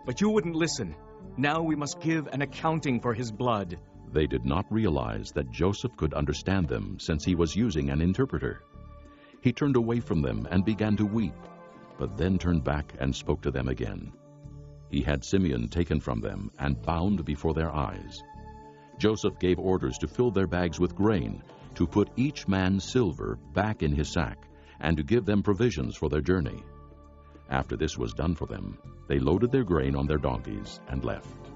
But you wouldn't listen. Now we must give an accounting for his blood." They did not realize that Joseph could understand them, since he was using an interpreter. He turned away from them and began to weep, but then turned back and spoke to them again. He had Simeon taken from them and bound before their eyes. Joseph gave orders to fill their bags with grain, to put each man's silver back in his sack, and to give them provisions for their journey. After this was done for them, they loaded their grain on their donkeys and left.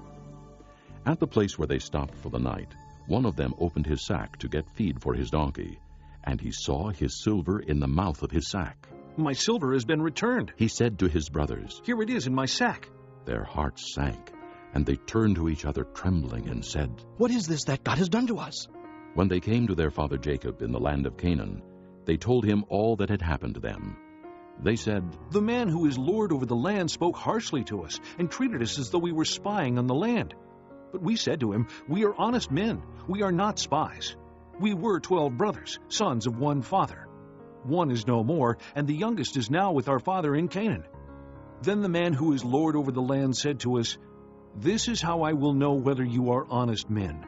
At the place where they stopped for the night, one of them opened his sack to get feed for his donkey, and he saw his silver in the mouth of his sack. "My silver has been returned," he said to his brothers. "Here it is in my sack." Their hearts sank, and they turned to each other trembling and said, "What is this that God has done to us?" When they came to their father Jacob in the land of Canaan, they told him all that had happened to them. They said, "The man who is lord over the land spoke harshly to us and treated us as though we were spying on the land. But we said to him, 'We are honest men. We are not spies. We were 12 brothers, sons of one father. One is no more, and the youngest is now with our father in Canaan.' Then the man who is lord over the land said to us, 'This is how I will know whether you are honest men.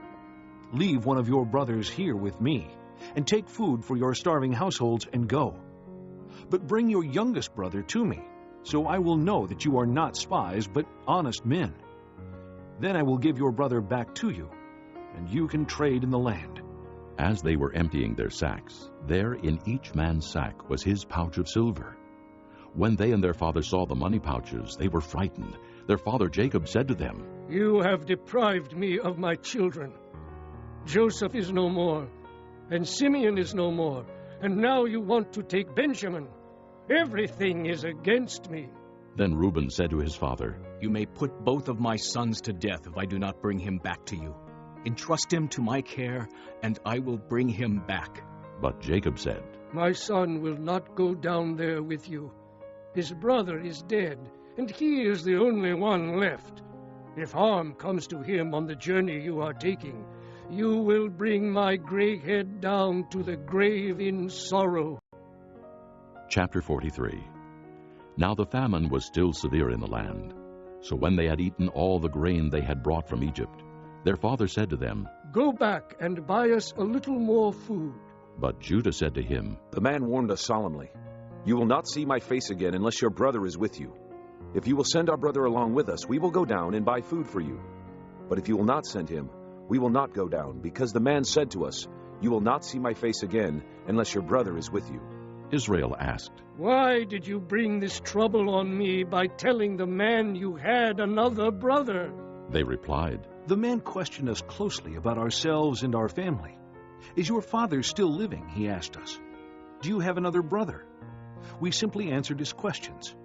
Leave one of your brothers here with me, and take food for your starving households and go. But bring your youngest brother to me, so I will know that you are not spies, but honest men. Then I will give your brother back to you, and you can trade in the land.'" As they were emptying their sacks, there in each man's sack was his pouch of silver. When they and their father saw the money pouches, they were frightened. Their father Jacob said to them, "You have deprived me of my children. Joseph is no more, and Simeon is no more, and now you want to take Benjamin. Everything is against me." Then Reuben said to his father, "You may put both of my sons to death if I do not bring him back to you. Entrust him to my care, and I will bring him back." But Jacob said, "My son will not go down there with you. His brother is dead, and he is the only one left. If harm comes to him on the journey you are taking, you will bring my gray head down to the grave in sorrow." Chapter 43. Now the famine was still severe in the land. So when they had eaten all the grain they had brought from Egypt, their father said to them, "Go back and buy us a little more food." But Judah said to him, "The man warned us solemnly, 'You will not see my face again unless your brother is with you. If you will send our brother along with us, we will go down and buy food for you. But if you will not send him, we will not go down, because the man said to us, "You will not see my face again unless your brother is with you."'" Israel asked, "Why did you bring this trouble on me by telling the man you had another brother?" They replied, "The man questioned us closely about ourselves and our family. 'Is your father still living?' he asked us. 'Do you have another brother?' We simply answered his questions.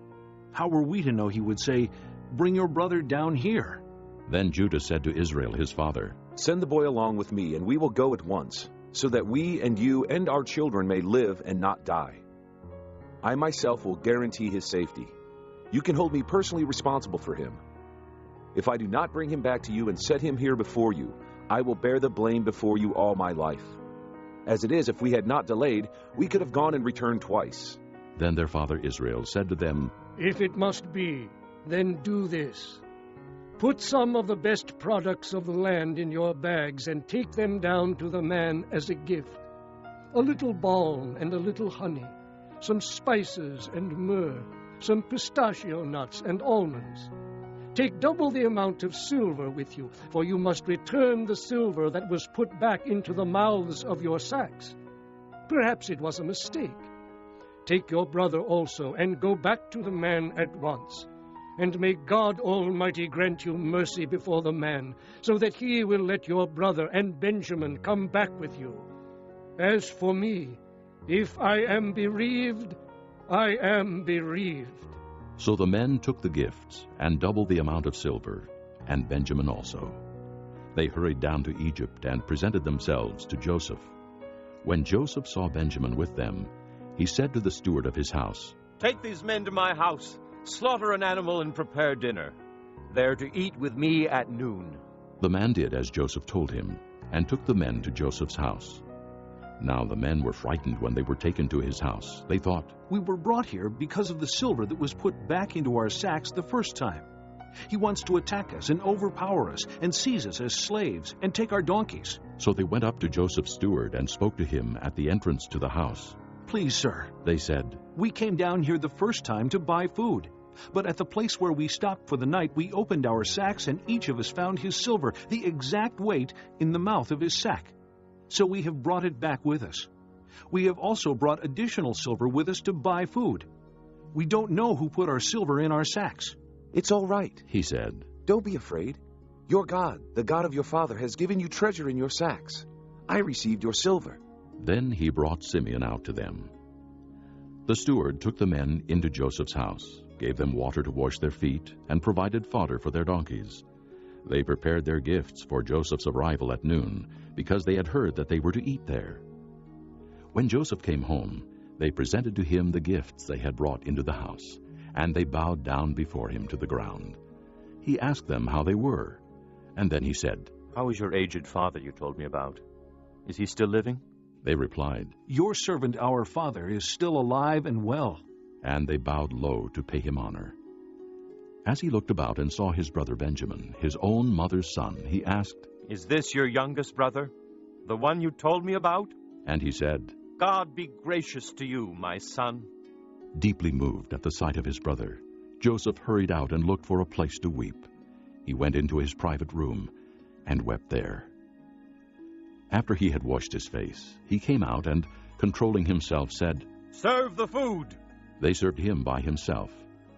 How were we to know he would say, 'Bring your brother down here'?" Then Judah said to Israel his father, "Send the boy along with me, and we will go at once, so that we and you and our children may live and not die. I myself will guarantee his safety. You can hold me personally responsible for him. If I do not bring him back to you and set him here before you, I will bear the blame before you all my life. As it is, if we had not delayed, we could have gone and returned twice." Then their father Israel said to them, "If it must be, then do this. Put some of the best products of the land in your bags and take them down to the man as a gift. A little balm and a little honey, some spices and myrrh, some pistachio nuts and almonds. Take double the amount of silver with you, for you must return the silver that was put back into the mouths of your sacks. Perhaps it was a mistake. Take your brother also, and go back to the man at once. And may God Almighty grant you mercy before the man, so that he will let your brother and Benjamin come back with you. As for me, if I am bereaved, I am bereaved." So the men took the gifts and doubled the amount of silver, and Benjamin also. They hurried down to Egypt and presented themselves to Joseph. When Joseph saw Benjamin with them, he said to the steward of his house, "Take these men to my house, slaughter an animal and prepare dinner. They are to eat with me at noon." The man did as Joseph told him, and took the men to Joseph's house. Now the men were frightened when they were taken to his house. They thought, "We were brought here because of the silver that was put back into our sacks the first time. He wants to attack us and overpower us and seize us as slaves and take our donkeys." So they went up to Joseph's steward and spoke to him at the entrance to the house. "Please, sir," They said, we came down here the first time to buy food. But at the place where we stopped for the night, we opened our sacks, and each of us found his silver, the exact weight, in the mouth of his sack. So we have brought it back with us. We have also brought additional silver with us to buy food. We don't know who put our silver in our sacks." It's all right. he said. Don't be afraid. Your God, the God of your father, has given you treasure in your sacks. I received your silver. Then he brought Simeon out to them. The steward took the men into Joseph's house, gave them water to wash their feet, and provided fodder for their donkeys. They prepared their gifts for Joseph's arrival at noon, because they had heard that they were to eat there. When Joseph came home, they presented to him the gifts they had brought into the house, and they bowed down before him to the ground. He asked them how they were, and then he said, How is your aged father you told me about? Is he still living? They replied, "Your servant our father is still alive and well." and they bowed low to pay him honor. As he looked about and saw his brother Benjamin, his own mother's son, he asked, Is this your youngest brother, the one you told me about? and he said, God be gracious to you, my son. Deeply moved at the sight of his brother, Joseph hurried out and looked for a place to weep. He went into his private room and wept there. After he had washed his face, he came out and, controlling himself, said, Serve the food. They served him by himself,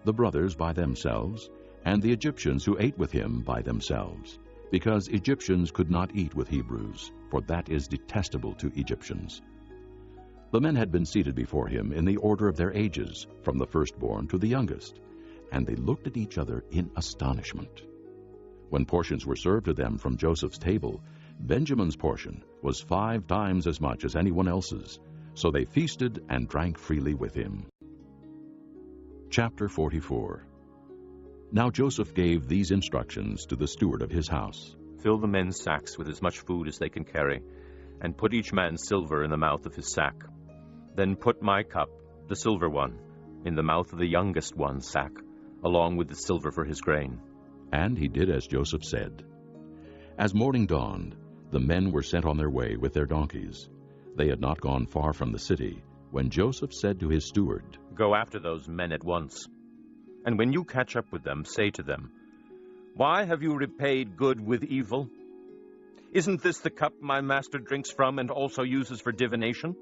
the brothers by themselves, and the Egyptians who ate with him by themselves, because Egyptians could not eat with Hebrews, for that is detestable to Egyptians. The men had been seated before him in the order of their ages, from the firstborn to the youngest, and they looked at each other in astonishment. When portions were served to them from Joseph's table, Benjamin's portion was 5 times as much as anyone else's, so they feasted and drank freely with him. Chapter 44. Now Joseph gave these instructions to the steward of his house. Fill the men's sacks with as much food as they can carry, and put each man's silver in the mouth of his sack. Then put my cup, the silver one, in the mouth of the youngest one's sack, along with the silver for his grain. And he did as Joseph said. As morning dawned, the men were sent on their way with their donkeys. They had not gone far from the city, when Joseph said to his steward, Go after those men at once, and when you catch up with them, say to them, Why have you repaid good with evil? Isn't this the cup my master drinks from and also uses for divination?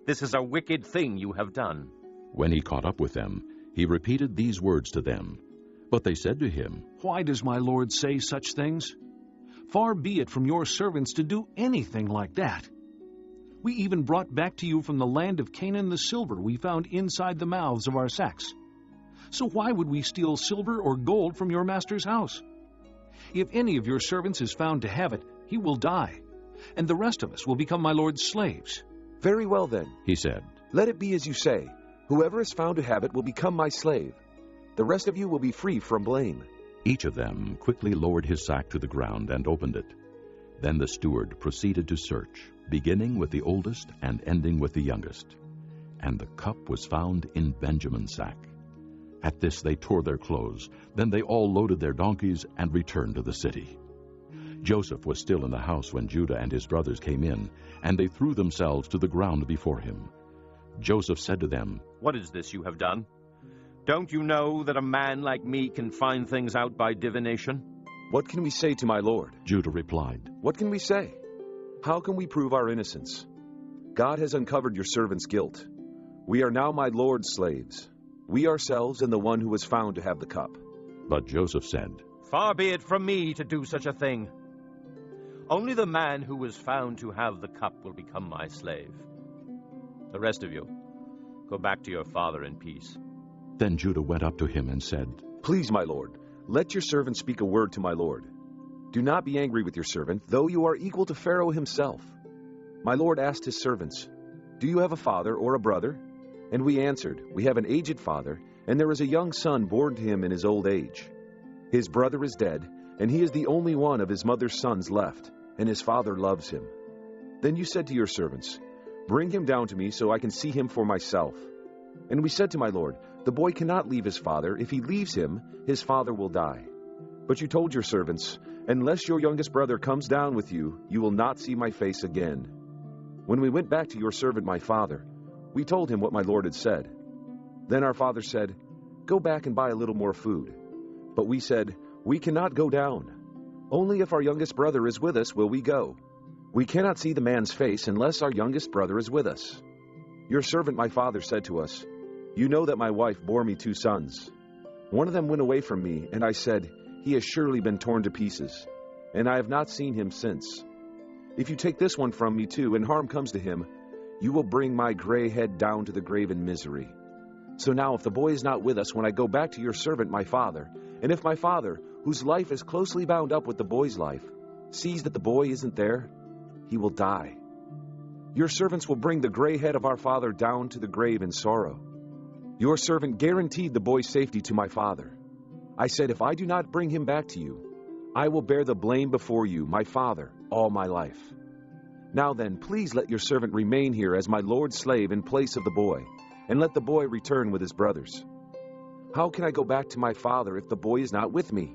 This is a wicked thing you have done. When he caught up with them, he repeated these words to them. But they said to him, "Why does my lord say such things? Far be it from your servants to do anything like that. We even brought back to you from the land of Canaan the silver we found inside the mouths of our sacks. So why would we steal silver or gold from your master's house? If any of your servants is found to have it, he will die, and the rest of us will become my lord's slaves." Very well then, he said, let it be as you say. Whoever is found to have it will become my slave. The rest of you will be free from blame. Each of them quickly lowered his sack to the ground and opened it. Then the steward proceeded to search, beginning with the oldest and ending with the youngest. And the cup was found in Benjamin's sack. At this they tore their clothes. Then they all loaded their donkeys and returned to the city. Joseph was still in the house when Judah and his brothers came in, and they threw themselves to the ground before him. Joseph said to them, What is this you have done? Don't you know that a man like me can find things out by divination? What can we say to my lord? Judah replied, What can we say? How can we prove our innocence? God has uncovered your servant's guilt. We are now my lord's slaves, we ourselves and the one who was found to have the cup. But Joseph said, Far be it from me to do such a thing. Only the man who was found to have the cup will become my slave. The rest of you, go back to your father in peace. Then Judah went up to him and said, Please, my lord, let your servant speak a word to my lord. Do not be angry with your servant, though you are equal to Pharaoh himself. My lord asked his servants, Do you have a father or a brother? And we answered, We have an aged father, and there is a young son born to him in his old age. His brother is dead, and he is the only one of his mother's sons left, and his father loves him. Then you said to your servants, Bring him down to me so I can see him for myself. And we said to my lord, The boy cannot leave his father. If he leaves him, his father will die. But you told your servants, 'Unless your youngest brother comes down with you, you will not see my face again.' When we went back to your servant my father, we told him what my lord had said. Then our father said, 'Go back and buy a little more food.' But we said, 'We cannot go down. Only if our youngest brother is with us will we go. We cannot see the man's face unless our youngest brother is with us.' Your servant my father said to us, 'You know that my wife bore me 2 sons. One of them went away from me, and I said, He has surely been torn to pieces, and I have not seen him since. If you take this one from me too, and harm comes to him, you will bring my gray head down to the grave in misery. So now if the boy is not with us when I go back to your servant my father, and if my father, whose life is closely bound up with the boy's life, sees that the boy isn't there, he will die. Your servants will bring the gray head of our father down to the grave in sorrow.' Your servant guaranteed the boy's safety to my father. I said, 'If I do not bring him back to you, I will bear the blame before you, my father, all my life. Now then, please let your servant remain here as my lord's slave in place of the boy, and let the boy return with his brothers. How can I go back to my father if the boy is not with me?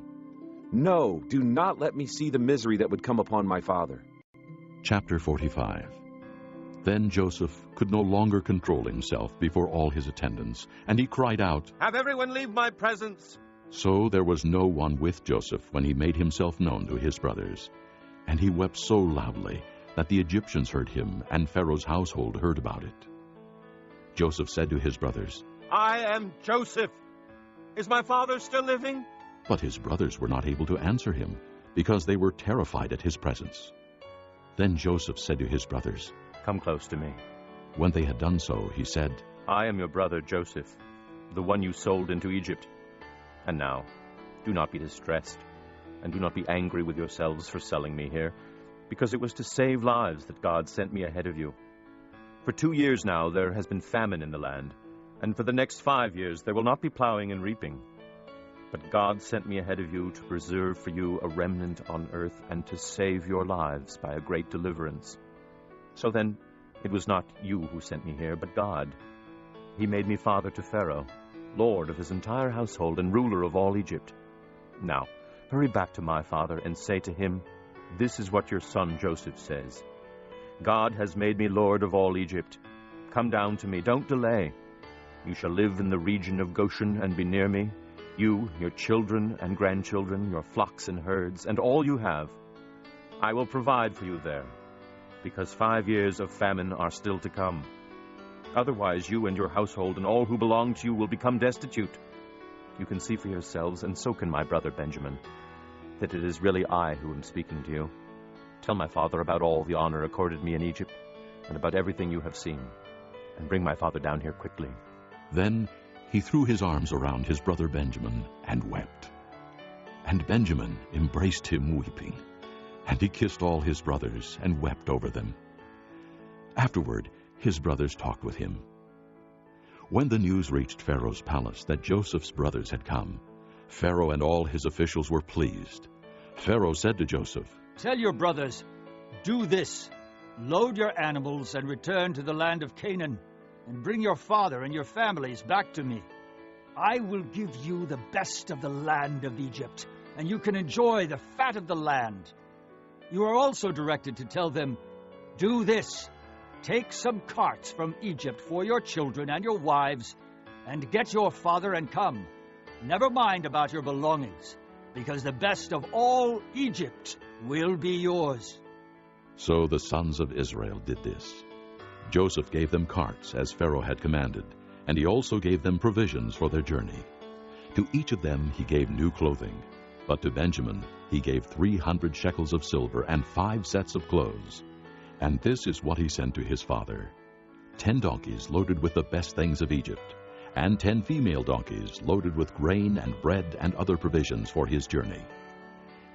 No, do not let me see the misery that would come upon my father.'" Chapter 45. Then Joseph could no longer control himself before all his attendants, and he cried out, "Have everyone leave my presence!" So there was no one with Joseph when he made himself known to his brothers. And he wept so loudly that the Egyptians heard him, and Pharaoh's household heard about it. Joseph said to his brothers, "I am Joseph. Is my father still living?" But his brothers were not able to answer him, because they were terrified at his presence. Then Joseph said to his brothers, "Come close to me." When they had done so, he said, "I am your brother Joseph, the one you sold into Egypt. And now, do not be distressed, and do not be angry with yourselves for selling me here, because it was to save lives that God sent me ahead of you. For 2 years now there has been famine in the land, and for the next 5 years there will not be plowing and reaping. But God sent me ahead of you to preserve for you a remnant on earth and to save your lives by a great deliverance. So then, it was not you who sent me here, but God. He made me father to Pharaoh, lord of his entire household and ruler of all Egypt. Now, hurry back to my father and say to him, 'This is what your son Joseph says. God has made me lord of all Egypt. Come down to me, don't delay. You shall live in the region of Goshen and be near me, you, your children and grandchildren, your flocks and herds, and all you have. I will provide for you there, because 5 years of famine are still to come. Otherwise you and your household and all who belong to you will become destitute. You can see for yourselves, and so can my brother Benjamin, that it is really I who am speaking to you. Tell my father about all the honor accorded me in Egypt, and about everything you have seen, and bring my father down here quickly.' Then he threw his arms around his brother Benjamin and wept. And Benjamin embraced him weeping, and he kissed all his brothers and wept over them. Afterward, his brothers talked with him. When the news reached Pharaoh's palace that Joseph's brothers had come, Pharaoh and all his officials were pleased. Pharaoh said to Joseph, "Tell your brothers, do this. Load your animals and return to the land of Canaan, and bring your father and your families back to me. I will give you the best of the land of Egypt, and you can enjoy the fat of the land." You are also directed to tell them, "Do this. Take some carts from Egypt for your children and your wives, and get your father and come. Never mind about your belongings, because the best of all Egypt will be yours." So the sons of Israel did this. Joseph gave them carts, as Pharaoh had commanded, and he also gave them provisions for their journey. To each of them he gave new clothing, but to Benjamin he gave 300 shekels of silver and 5 sets of clothes. And this is what he sent to his father: 10 donkeys loaded with the best things of Egypt, and 10 female donkeys loaded with grain and bread and other provisions for his journey.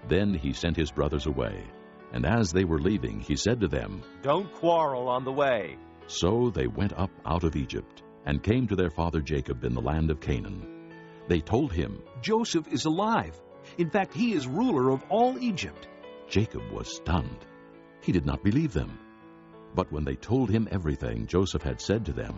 Then he sent his brothers away, and as they were leaving, he said to them, "Don't quarrel on the way." So they went up out of Egypt, and came to their father Jacob in the land of Canaan. They told him, "Joseph is alive. In fact, he is ruler of all Egypt." Jacob was stunned. He did not believe them. But when they told him everything Joseph had said to them,